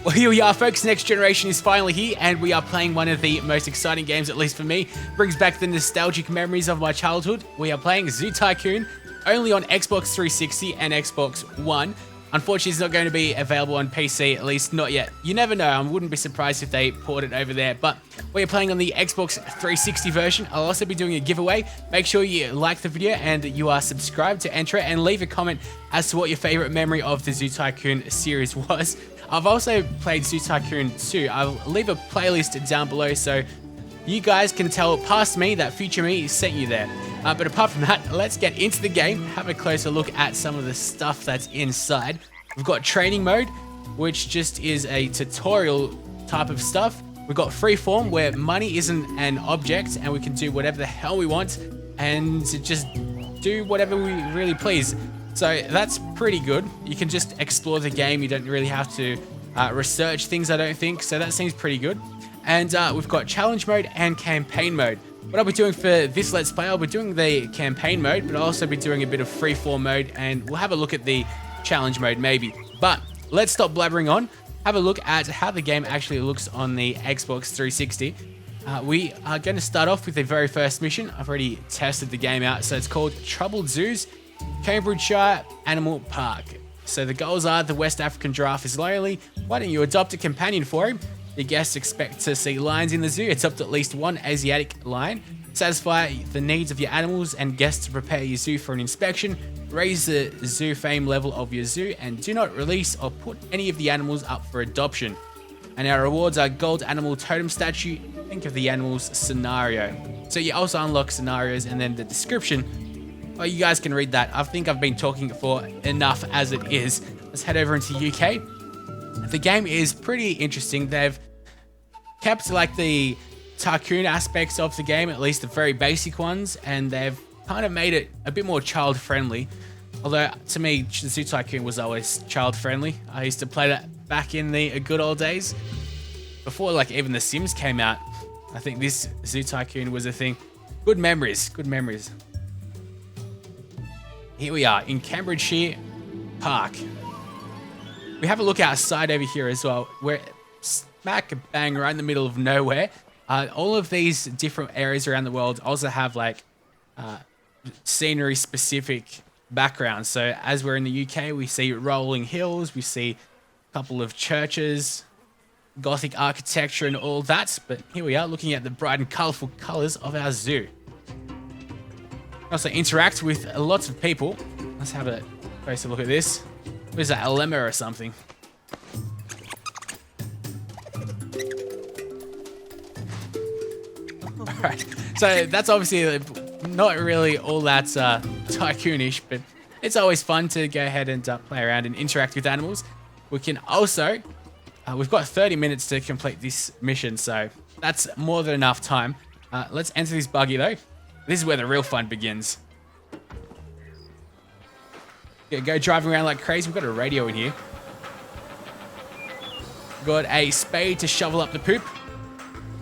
Well, here we are, folks. Next Generation is finally here, and we are playing one of the most exciting games, at least for me. Brings back the nostalgic memories of my childhood. We are playing Zoo Tycoon, only on Xbox 360 and Xbox One. Unfortunately, it's not going to be available on PC, at least not yet. You never know. I wouldn't be surprised if they port it over there. But we are playing on the Xbox 360 version. I'll also be doing a giveaway. Make sure you like the video and you are subscribed to enter it, and leave a comment as to what your favorite memory of the Zoo Tycoon series was. I've also played Zoo Tycoon 2. I'll leave a playlist down below so you guys can tell past me that future me sent you there. But apart from that, let's get into the game, have a closer look at some of the stuff that's inside. We've got training mode, which just is a tutorial type of stuff. We've got freeform, where money isn't an object and we can do whatever the hell we want and just do whatever we really please. So that's pretty good. You can just explore the game. You don't really have to research things, I don't think. So that seems pretty good. And we've got challenge mode and campaign mode. What I'll be doing for this Let's Play, I'll be doing the campaign mode, but I'll also be doing a bit of freeform mode, and we'll have a look at the challenge mode maybe. But let's stop blabbering on. Have a look at how the game actually looks on the Xbox 360. We are going to start off with the very first mission. I've already tested the game out. So it's called Troubled Zoos, Cambridgeshire Animal Park. So the goals are: the West African giraffe is lonely. Why don't you adopt a companion for him? The guests expect to see lions in the zoo. Adopt at least one Asiatic lion. Satisfy the needs of your animals and guests to prepare your zoo for an inspection. Raise the zoo fame level of your zoo, and do not release or put any of the animals up for adoption. And our rewards are gold animal totem statue. Think of the animal's scenario. So you also unlock scenarios, and then the description. Well, you guys can read that. I think I've been talking for enough as it is. Let's head over into UK. The game is pretty interesting. They've kept like the Tycoon aspects of the game, at least the very basic ones, and they've kind of made it a bit more child friendly. Although to me, the Zoo Tycoon was always child friendly. I used to play that back in the good old days, before like even The Sims came out. I think this Zoo Tycoon was a thing. Good memories, good memories. Here we are in Cambridgeshire Park. We have a look outside over here as well. We're smack bang right in the middle of nowhere. All of these different areas around the world also have like scenery specific backgrounds. So as we're in the UK, we see rolling hills, we see a couple of churches, Gothic architecture and all that. But here we are looking at the bright and colourful colours of our zoo. Also interact with lots of people. Let's have a closer look at this. What is that, a lemur or something? Alright, so that's obviously not really all that tycoonish, but it's always fun to go ahead and play around and interact with animals. We can also, we've got 30 minutes to complete this mission, so that's more than enough time. Let's enter this buggy though. This is where the real fun begins. Go driving around like crazy. We've got a radio in here. Got a spade to shovel up the poop.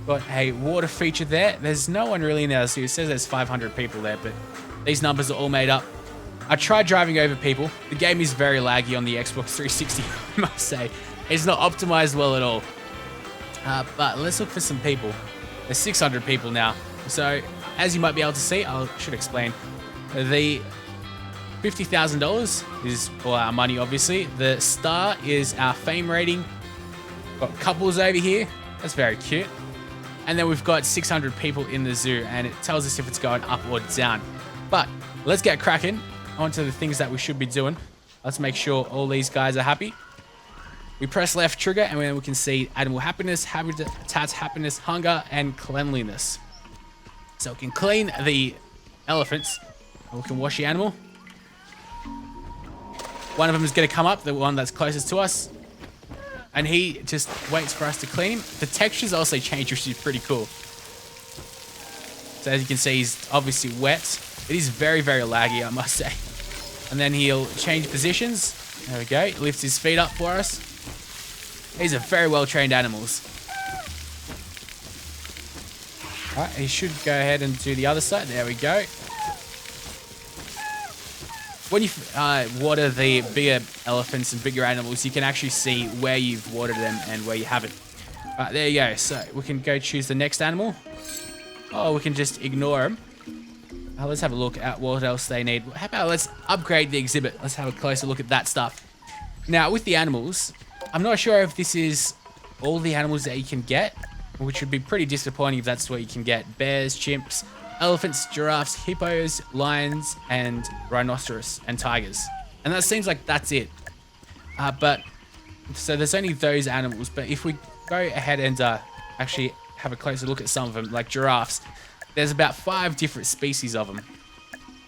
Got a water feature there. There's no one really in our zoo. It says there's 500 people there, but these numbers are all made up. I tried driving over people. The game is very laggy on the Xbox 360, I must say. It's not optimized well at all. But let's look for some people. There's 600 people now. So, as you might be able to see, I should explain. The $50,000 is all our money, obviously. The star is our fame rating. Got couples over here. That's very cute. And then we've got 600 people in the zoo, and it tells us if it's going up or down. But let's get cracking onto the things that we should be doing. Let's make sure all these guys are happy. We press left trigger, and then we can see animal happiness, habitat happiness, hunger, and cleanliness. So we can clean the elephants, and we can wash the animal. One of them is going to come up, the one that's closest to us. And he just waits for us to clean him. The textures also change, which is pretty cool. So as you can see, he's obviously wet. It is very, very laggy, I must say. And then he'll change positions. There we go. He lifts his feet up for us. These are very well-trained animals. All right, he should go ahead and do the other side. There we go. when you water the bigger elephants and bigger animals, you can actually see where you've watered them and where you haven't. There you go. So we can go choose the next animal. Oh, we can just ignore them. Let's have a look at what else they need. How about let's upgrade the exhibit. Let's have a closer look at that stuff. Now, with the animals, I'm not sure if this is all the animals that you can get, which would be pretty disappointing if that's what you can get. Bears, chimps, elephants, giraffes, hippos, lions, and rhinoceros, and tigers. And that seems like that's it. So there's only those animals, but if we go ahead and actually have a closer look at some of them, like giraffes, there's about 5 different species of them.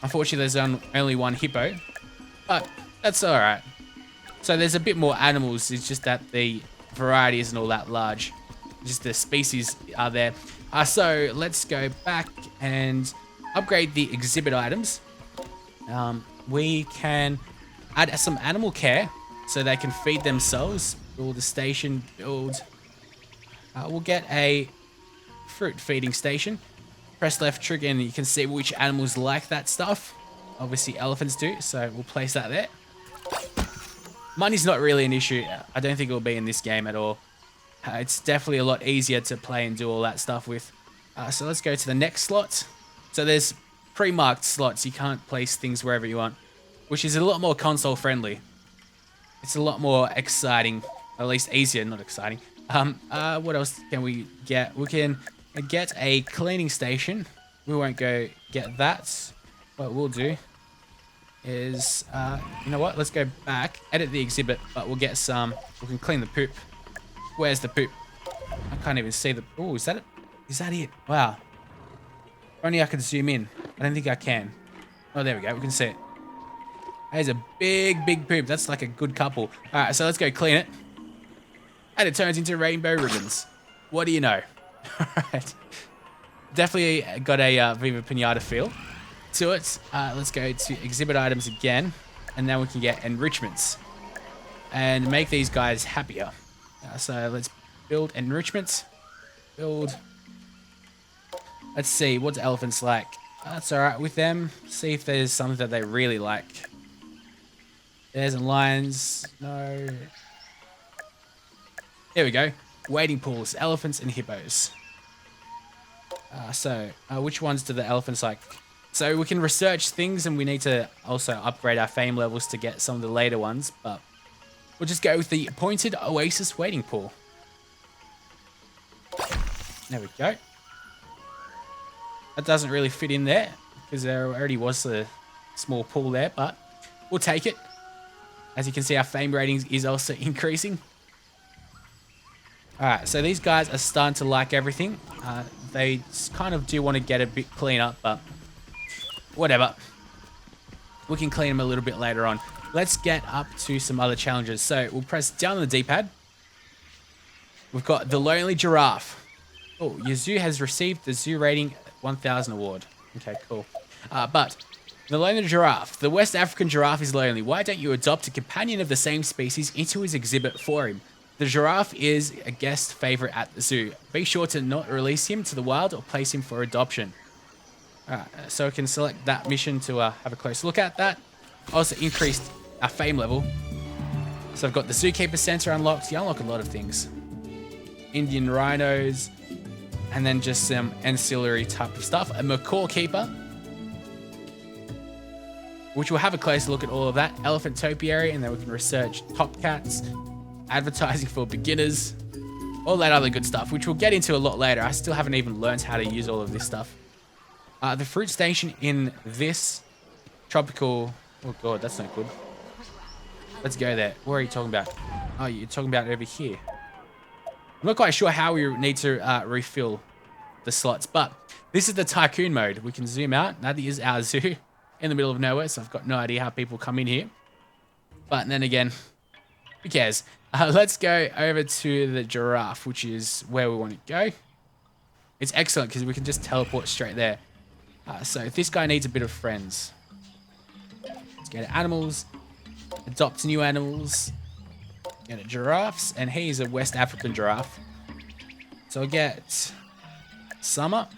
Unfortunately, there's only one hippo, but that's alright. So there's a bit more animals, it's just that the variety isn't all that large. Just the species are there. So let's go back and upgrade the exhibit items. We can add some animal care so they can feed themselves. Build a station, build. We'll get a fruit feeding station. Press left trigger and you can see which animals like that stuff. Obviously elephants do, so we'll place that there. Money's not really an issue. I don't think it'll be in this game at all. It's definitely a lot easier to play and do all that stuff with. So let's go to the next slot. So there's pre-marked slots. You can't place things wherever you want, which is a lot more console friendly. It's a lot more exciting, at least easier, not exciting. What else can we get? We can get a cleaning station. We won't go get that. What we'll do is, you know what? Let's go back, edit the exhibit, but we'll get some. We can clean the poop. Where's the poop? I can't even see the. Oh, is that it? Is that it? Wow. If only I could zoom in. I don't think I can. Oh, there we go. We can see it. There's a big poop. That's like a good couple. All right, so let's go clean it. And it turns into rainbow ribbons. What do you know? All right. Definitely got a Viva Pinata feel to it. Let's go to exhibit items again. And now we can get enrichments. And make these guys happier. So let's build enrichments. Build. Let's see, what's elephants like? That's alright with them. See if there's something that they really like. Bears and lions. No. There we go. Wading pools, elephants and hippos. Which ones do the elephants like? So we can research things and we need to also upgrade our fame levels to get some of the later ones, but we'll just go with the pointed oasis wading pool. There we go. That doesn't really fit in there because there already was a small pool there, but we'll take it. As you can see, our fame ratings is also increasing. All right, so these guys are starting to like everything. They kind of do want to get a bit cleaner, but whatever. We can clean them a little bit later on. Let's get up to some other challenges. So we'll press down on the D-pad. We've got the Lonely Giraffe. Oh, your zoo has received the Zoo Rating 1000 award. Okay, cool. But the Lonely Giraffe. The West African giraffe is lonely. Why don't you adopt a companion of the same species into his exhibit for him? The giraffe is a guest favorite at the zoo. Be sure to not release him to the wild or place him for adoption. Alright, so I can select that mission to have a close look at that. Also increased our fame level. So I've got the Zookeeper Center unlocked. You unlock a lot of things. Indian rhinos. And then just some ancillary type of stuff. A macaw keeper. Which we'll have a closer look at all of that. Elephant topiary. And then we can research top cats. Advertising for beginners. All that other good stuff. Which we'll get into a lot later. I still haven't even learned how to use all of this stuff. The fruit station in this tropical... Oh god, that's not good. Let's go there. Where are you talking about? Oh, you're talking about over here. I'm not quite sure how we need to refill the slots, but this is the Tycoon mode. We can zoom out. That is our zoo in the middle of nowhere, so I've got no idea how people come in here. But then again, who cares? Let's go over to the giraffe, which is where we want to go. It's excellent because we can just teleport straight there. So this guy needs a bit of friends. Let's go to animals. Adopt new animals. Go to giraffes. And he's a West African giraffe. So I'll get Summer.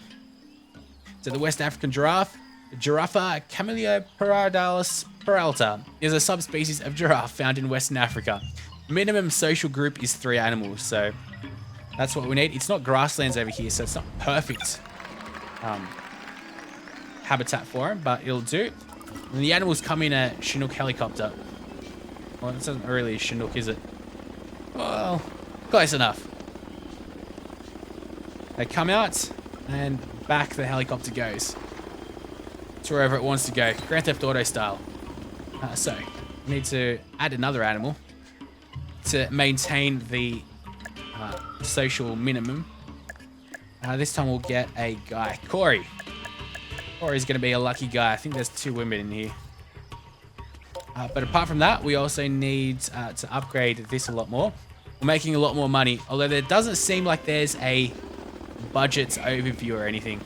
So the West African giraffe. Giraffa cameliopardalis peralta is a subspecies of giraffe found in Western Africa. Minimum social group is 3 animals, so that's what we need. It's not grasslands over here, so it's not perfect habitat for him, but it'll do. And the animals come in a Chinook helicopter. Well, this isn't really a Chinook, is it? Well, close enough. They come out, and back the helicopter goes to wherever it wants to go, Grand Theft Auto style. So, we need to add another animal to maintain the social minimum. This time we'll get a guy, Corey. Corey's going to be a lucky guy. I think there's 2 women in here. But apart from that, we also need to upgrade this a lot more. We're making a lot more money, although there doesn't seem like there's a budget overview or anything.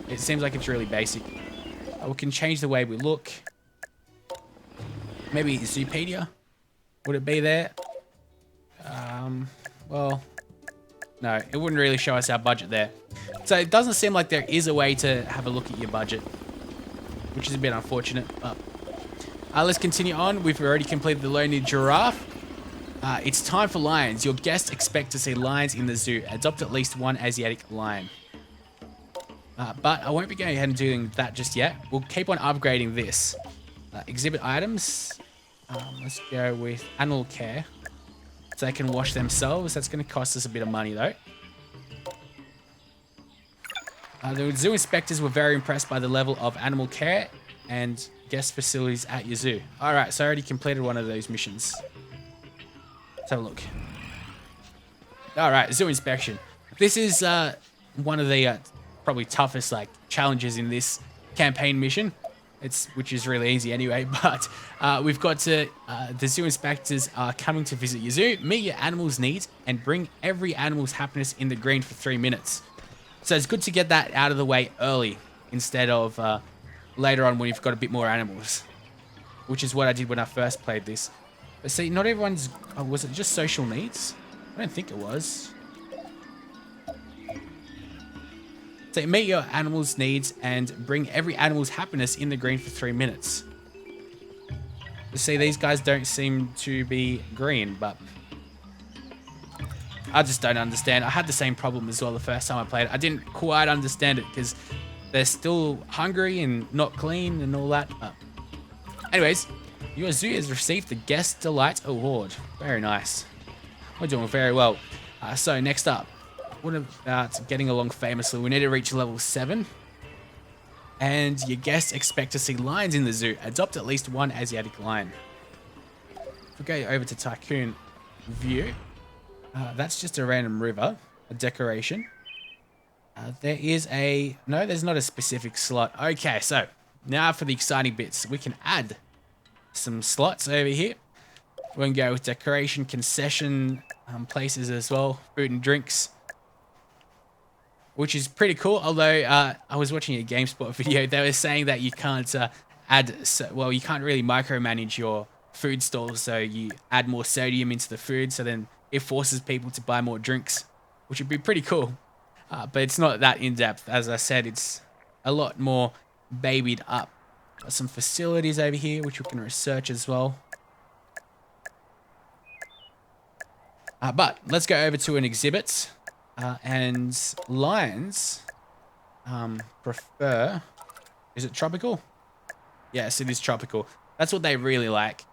It seems like it's really basic. We can change the way we look. Maybe Zoopedia? Would it be there? Well, no, it wouldn't really show us our budget there. So it doesn't seem like there is a way to have a look at your budget, which is a bit unfortunate. But let's continue on. We've already completed the lonely giraffe. It's time for lions. Your guests expect to see lions in the zoo. Adopt at least 1 Asiatic lion. But I won't be going ahead and doing that just yet. We'll keep on upgrading this. Exhibit items. Let's go with animal care. So they can wash themselves. That's going to cost us a bit of money though. The zoo inspectors were very impressed by the level of animal care and guest facilities at your zoo. Alright, so I already completed one of those missions. Let's have a look. Alright, zoo inspection. This is one of the probably toughest challenges in this campaign mission. Which is really easy anyway, but we've got to, the zoo inspectors are coming to visit your zoo, meet your animal's needs, and bring every animal's happiness in the green for 3 minutes. So it's good to get that out of the way early, instead of later on when you've got a bit more animals. Which is what I did when I first played this. But see, not everyone's, was it just social needs? I don't think it was. So meet your animal's needs and bring every animal's happiness in the green for 3 minutes. You see, these guys don't seem to be green, but I just don't understand. I had the same problem as well the first time I played it. I didn't quite understand it because they're still hungry and not clean and all that. Anyways, your zoo has received the Guest Delight Award. Very nice. We're doing very well. So next up. What about getting along famously? We need to reach level 7. And your guests expect to see lions in the zoo. Adopt at least 1 Asiatic lion. If we go over to Tycoon view, that's just a random river, a decoration. There is a... No, there's not a specific slot. Okay, so now for the exciting bits. We can add some slots over here. We can go with decoration, concession places as well, food and drinks. Which is pretty cool, although I was watching a GameSpot video. They were saying that you can't you can't really micromanage your food stalls, so you add more sodium into the food, so then it forces people to buy more drinks, which would be pretty cool. But it's not that in-depth. As I said, it's a lot more babied up. Got some facilities over here, which we can research as well. But let's go over to an exhibit. And lions prefer... Is it tropical? Yes, it is tropical. That's what they really like.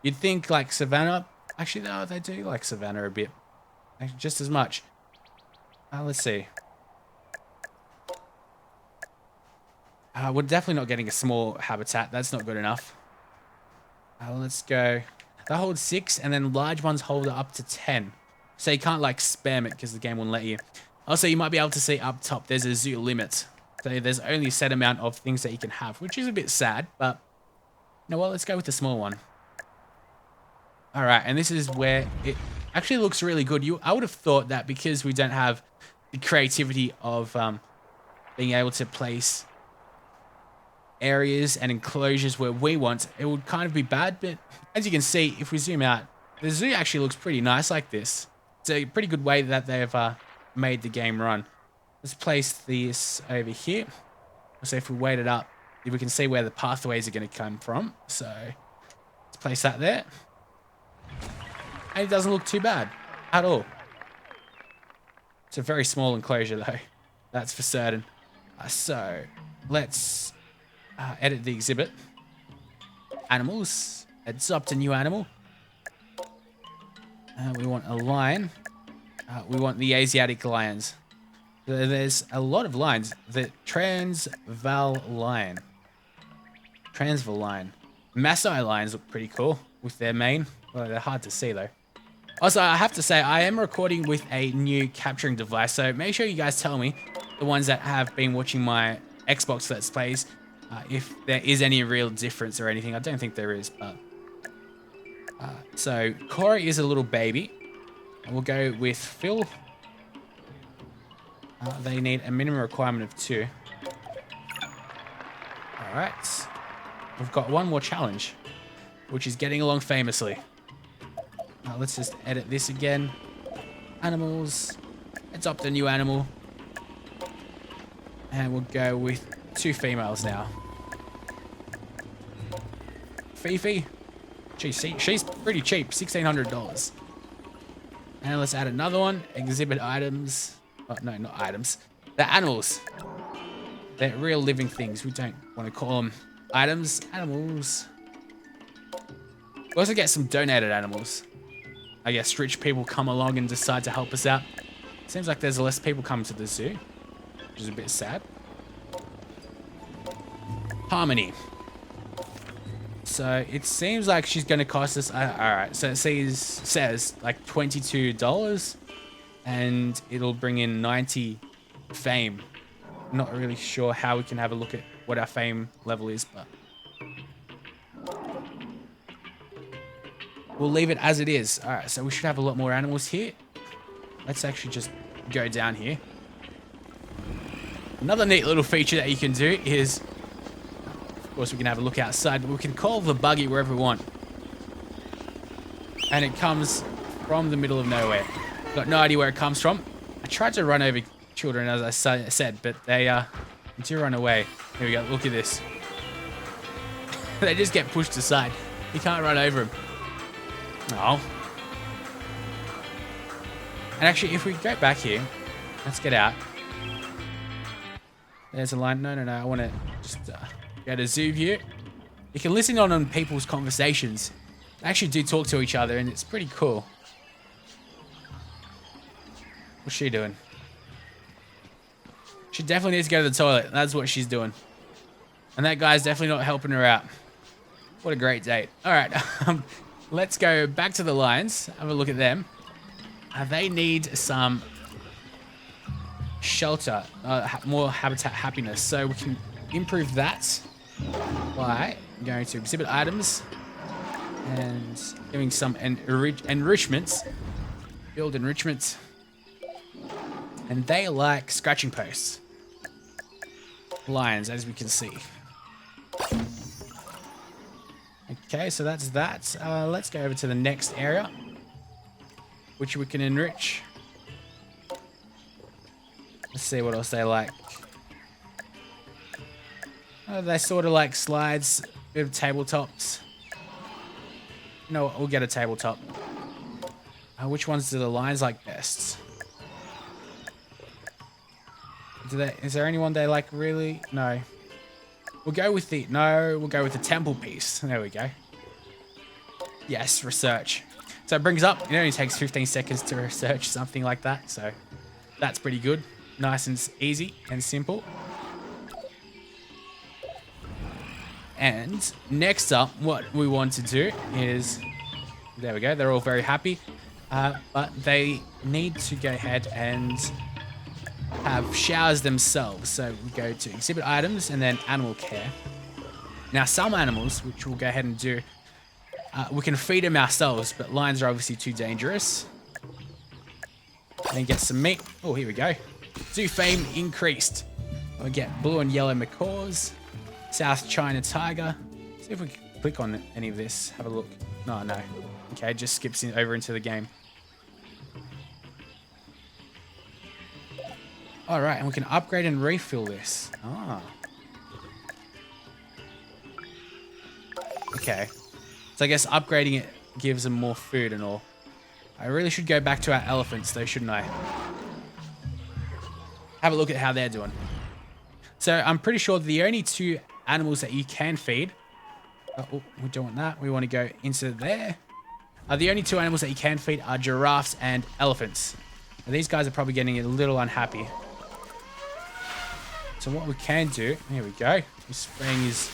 You'd think like savannah... Actually, no, they do like savannah a bit. Actually, just as much. Let's see. We're definitely not getting a small habitat. That's not good enough. Let's go... They hold 6, and then large ones hold up to 10. So you can't spam it because the game won't let you. Also, you might be able to see up top, there's a zoo limit. So there's only a set amount of things that you can have, which is a bit sad, but you know what, let's go with the small one. Alright, and this is where it actually looks really good. I would have thought that because we don't have the creativity of being able to place areas and enclosures where we want, it would kind of be bad, but as you can see, if we zoom out, the zoo actually looks pretty nice like this. It's a pretty good way that they've made the game run. Let's place this over here. So if we weight it up, we can see where the pathways are going to come from. So let's place that there. And it doesn't look too bad at all. It's a very small enclosure though. That's for certain. So let's edit the exhibit. Animals. Adopt a new animal. We want a lion. We want the Asiatic lions. There's a lot of lions. The Transvaal lion. Transvaal lion. Maasai lions look pretty cool with their mane. Well, they're hard to see though. Also, I have to say, I am recording with a new capturing device, so make sure you guys tell me, the ones that have been watching my Xbox Let's Plays, if there is any real difference or anything. I don't think there is, but... so, Corey is a little baby. We'll go with Phil. They need a minimum requirement of 2. Alright. We've got one more challenge, which is getting along famously. Let's just edit this again. Animals. Adopt a new animal. And we'll go with 2 females now. Fifi. She's pretty cheap. $1,600. And let's add another one. Exhibit items. Oh, no, not items. They're animals. They're real living things. We don't want to call them items. Animals. We also get some donated animals. I guess rich people come along and decide to help us out. Seems like there's less people coming to the zoo, which is a bit sad. Harmony. So it seems like she's going to cost us... Alright, so it says like $22. And it'll bring in 90 fame. Not really sure how we can have a look at what our fame level is, but... we'll leave it as it is. Alright, so we should have a lot more animals here. Let's actually just go down here. Another neat little feature that you can do is... of course, we can have a look outside, but we can call the buggy wherever we want. And it comes from the middle of nowhere. Got no idea where it comes from. I tried to run over children, as I said, but they do run away. Here we go, look at this. They just get pushed aside. You can't run over them. Oh. And actually, if we go back here, let's get out. There's a line. No. I want to just go to zoo view. You can listen on people's conversations. They actually do talk to each other, and it's pretty cool. What's she doing? She definitely needs to go to the toilet. That's what she's doing. And that guy's definitely not helping her out. What a great date. All right. Let's go back to the lions. Have a look at them. They need some shelter, more habitat happiness. So we can improve that by going to exhibit items and giving some enrichments. Build enrichments. And they like scratching posts. Lions, as we can see. Okay, so that's that. Let's go over to the next area, which we can enrich. Let's see what else they like. They sort of like slides, bit of tabletops. No, we'll get a tabletop. Which ones do the lions like best? Is there anyone they like really? No. We'll go with the temple piece. There we go. Yes, research. So it brings up, it only takes 15 seconds to research something like that. So that's pretty good. Nice and easy and simple. And next up, what we want to do is, there we go. They're all very happy. But they need to go ahead and have showers themselves. So we go to exhibit items and then animal care. Now some animals, which we'll go ahead and do, we can feed them ourselves, but lions are obviously too dangerous. And then get some meat. Oh, here we go. Zoo fame increased. We get blue and yellow macaws, South China tiger. See if we can click on any of this. Have a look. No. Okay, it just skips over into the game. All right, and we can upgrade and refill this. Okay. So I guess upgrading it gives them more food and all. I really should go back to our elephants though, shouldn't I? Have a look at how they're doing. So I'm pretty sure the only two animals that you can feed... Oh, we don't want that. We want to go into there. The only two animals that you can feed are giraffes and elephants. Now, these guys are probably getting a little unhappy. So what we can do... Here we go. He's spraying his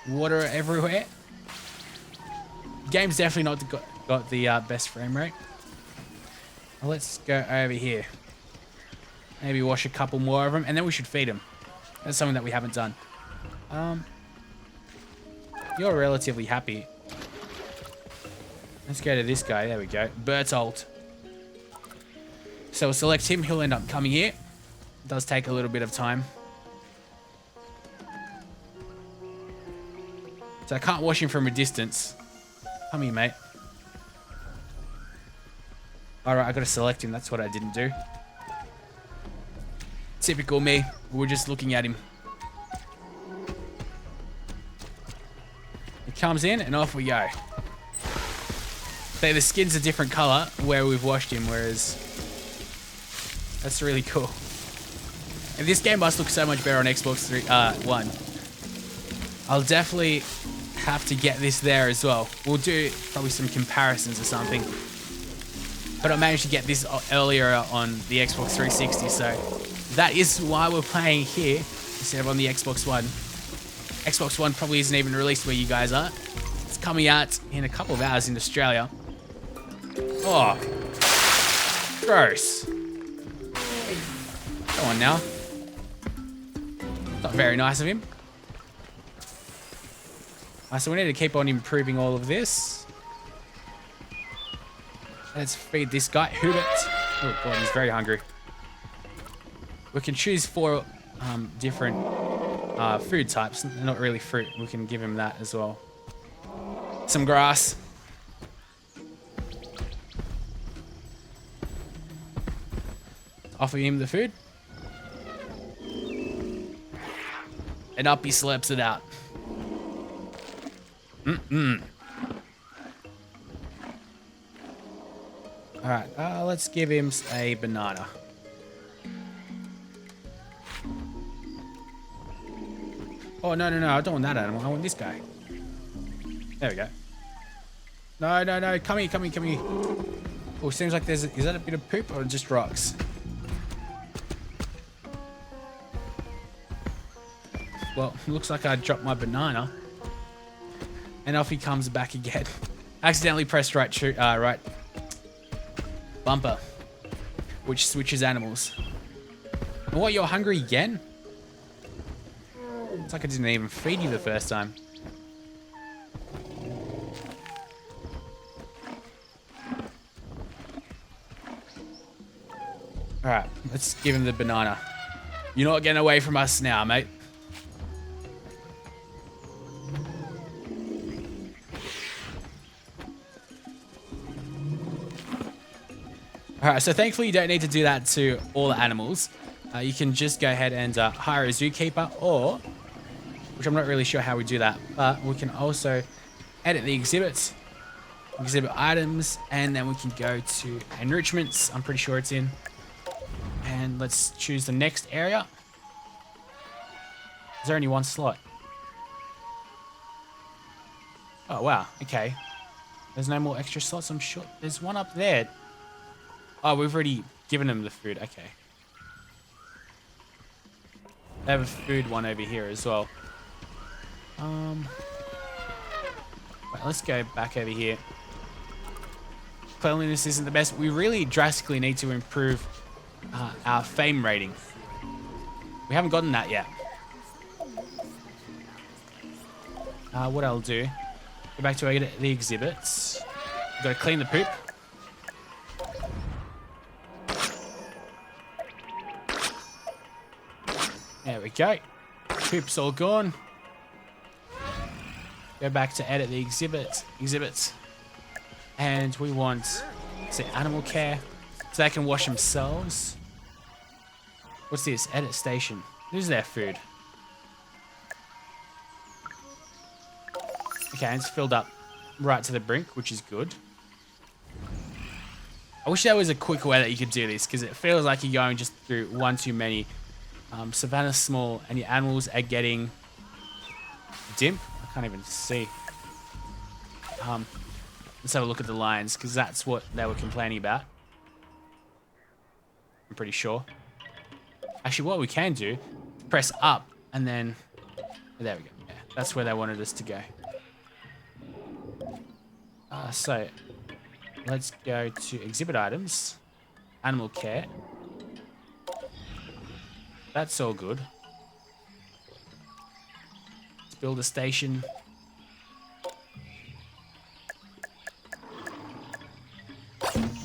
water everywhere. The game's definitely not got the best frame rate. Well, let's go over here. Maybe wash a couple more of them, and then we should feed them. That's something that we haven't done. You're relatively happy. Let's go to this guy. There we go. Bertolt. So we'll select him. He'll end up coming here. It does take a little bit of time. So I can't wash him from a distance. Come here, mate. Alright, I gotta select him. That's what I didn't do. Typical me. We're just looking at him. He comes in and off we go. So the skin's a different color where we've washed him, whereas that's really cool. And this game must look so much better on Xbox One. I'll definitely have to get this there as well. We'll do probably some comparisons or something. But I managed to get this earlier on the Xbox 360, so that is why we're playing here instead of on the Xbox One. Xbox One probably isn't even released where you guys are. It's coming out in a couple of hours in Australia. Oh, gross. Go on now. Not very nice of him. So we need to keep on improving all of this. Let's feed this guy, Hubert. Oh god, he's very hungry. We can choose 4 different food types. Not really fruit. We can give him that as well. Some grass. Offer him the food. And up he slaps it out. Alright, let's give him a banana. Oh, no, I don't want that animal. I want this guy. There we go. No, come here. Oh, seems like is that a bit of poop or just rocks? Well, looks like I dropped my banana. And off he comes back again. Accidentally pressed right bumper, which switches animals. And what, you're hungry again? It's like I didn't even feed you the first time. Alright, let's give him the banana. You're not getting away from us now, mate. Alright, so thankfully you don't need to do that to all the animals. You can just go ahead and hire a zookeeper, or, which I'm not really sure how we do that, but we can also edit the exhibit items, and then we can go to enrichments. I'm pretty sure it's in. And let's choose the next area. Is there only one slot? Oh, wow. Okay. There's no more extra slots, I'm sure. There's one up there. Oh, we've already given them the food. Okay. They have a food one over here as well. Right, let's go back over here. Cleanliness isn't the best. We really drastically need to improve our fame rating. We haven't gotten that yet. What I'll do, go back to the exhibits. We've got to clean the poop. There we go. Poop's all gone. Go back to edit the exhibits. And we want, say, animal care. So they can wash themselves. What's this? Edit station. Who's their food? Okay, it's filled up right to the brink, which is good. I wish there was a quicker way that you could do this, because it feels like you're going just through one too many. Savannah's small, and your animals are getting dim. I can't even see. Let's have a look at the lions, because that's what they were complaining about. I'm pretty sure. Actually, what we can do, press up, and then... There we go. Yeah, that's where they wanted us to go. So, let's go to exhibit items. Animal care. That's all good. Let's build a station.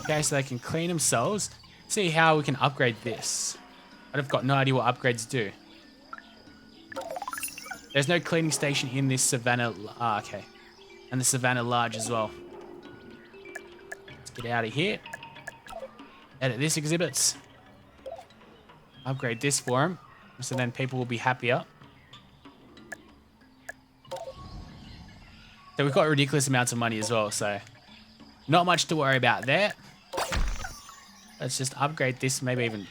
Okay, so they can clean themselves. See how we can upgrade this. I've got no idea what upgrades do. There's no cleaning station in this Savannah. Okay. And the Savannah Large as well. Let's get out of here. Edit this exhibits. Upgrade this for them. So then people will be happier. So we've got ridiculous amounts of money as well, so not much to worry about there. Let's just upgrade this, maybe even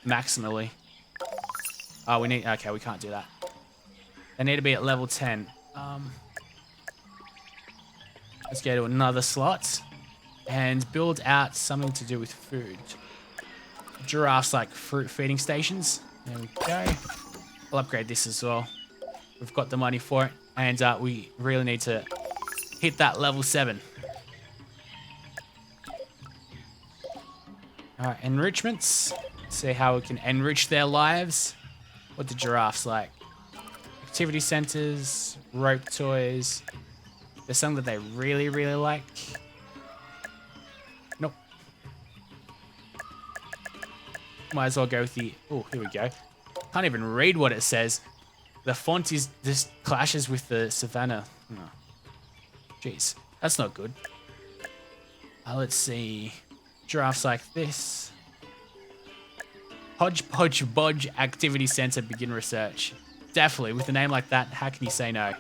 maximally. Oh, we need... Okay, we can't do that. They need to be at level 10. Let's go to another slot and build out something to do with food. Giraffes like fruit feeding stations. There we go. We'll upgrade this as well. We've got the money for it, and we really need to hit that level 7. Alright, enrichments. See how we can enrich their lives. What the giraffes like? Activity centers, rope toys. There's something that they really, really like. Nope. Might as well go with the... Oh, here we go. Can't even read what it says. The font is just clashes with the Savannah. Oh. Jeez, that's not good. Let's see. Giraffes like this. Hodgepodge Bodge Activity Center begin research. Definitely, with a name like that, how can you say no?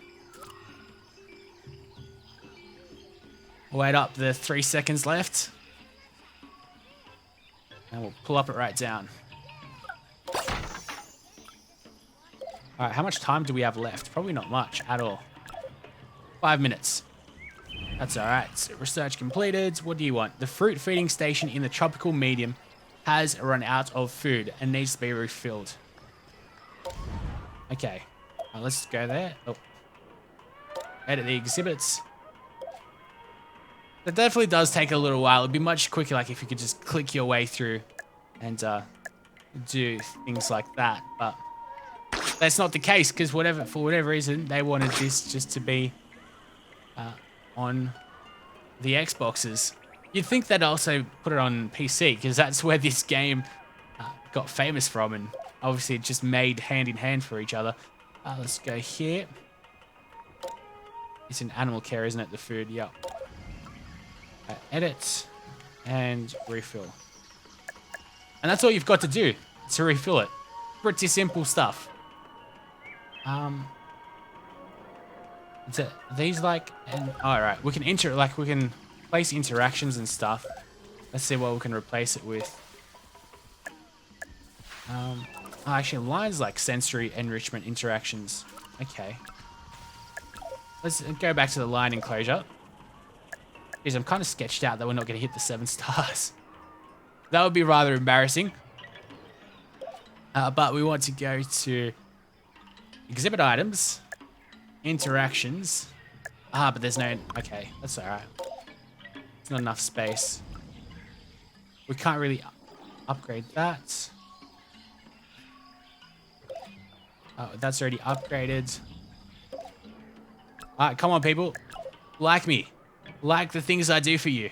Wait up, the 3 seconds left. And we'll pull up it right down. Alright, how much time do we have left? Probably not much at all. 5 minutes. That's alright. So research completed. What do you want? The fruit feeding station in the tropical medium has run out of food and needs to be refilled. Okay. Let's go there. Oh. Edit the exhibits. That definitely does take a little while. It'd be much quicker like if you could just click your way through and do things like that. But that's not the case because for whatever reason, they wanted this just to be on the Xboxes. You'd think they'd also put it on PC because that's where this game got famous from, and obviously it just made hand in hand for each other. Let's go here. It's in animal care, isn't it? The food, yep. Edit and refill. And that's all you've got to do to refill it. Pretty simple stuff. These like, and all right, we can place interactions and stuff. Let's see what we can replace it with. Actually, lines like sensory enrichment interactions. Okay. Let's go back to the line enclosure. Jeez, I'm kind of sketched out that we're not going to hit the 7 stars. That would be rather embarrassing. But we want to go to exhibit items, interactions. But there's no... Okay, that's all right. It's not enough space. We can't really upgrade that. Oh, that's already upgraded. All right, come on, people. Like me. Like the things I do for you.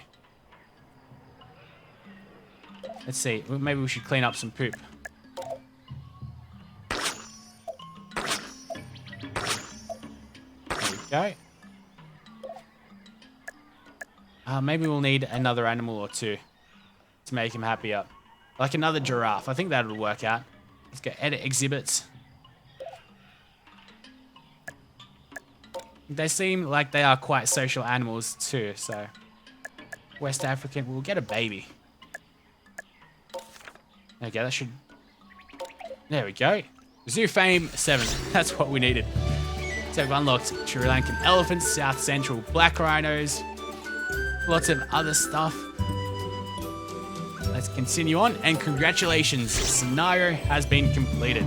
Let's see. Maybe we should clean up some poop. There we go. Maybe we'll need another animal or two to make him happier. Like another giraffe. I think that'll work out. Let's go edit exhibits. They seem like they are quite social animals too, so. West African, we'll get a baby. Okay, that should... There we go. Zoo Fame 7, that's what we needed. So we've unlocked Sri Lankan elephants, South Central black rhinos, lots of other stuff. Let's continue on, and congratulations, scenario has been completed.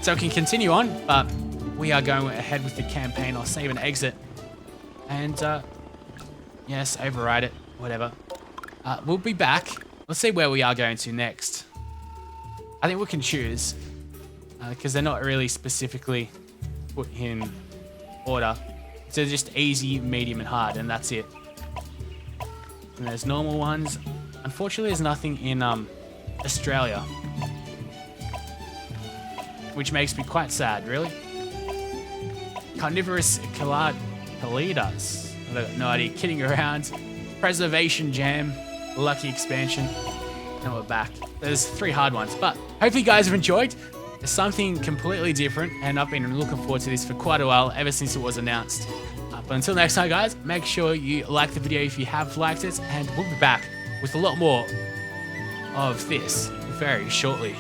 So we can continue on, but we are going ahead with the campaign. I'll save and exit. And, yes, override it, whatever. We'll be back. Let's see where we are going to next. I think we can choose, because they're not really specifically put in order. So just easy, medium, and hard, and that's it. And there's normal ones. Unfortunately, there's nothing in Australia, which makes me quite sad, really. Carnivorous Calidas. I've got no idea. Kidding around. Preservation Jam. Lucky Expansion. And we're back. There's 3 hard ones, but hopefully you guys have enjoyed. It's something completely different, and I've been looking forward to this for quite a while, ever since it was announced. But until next time, guys, make sure you like the video if you have liked it, and we'll be back with a lot more of this very shortly.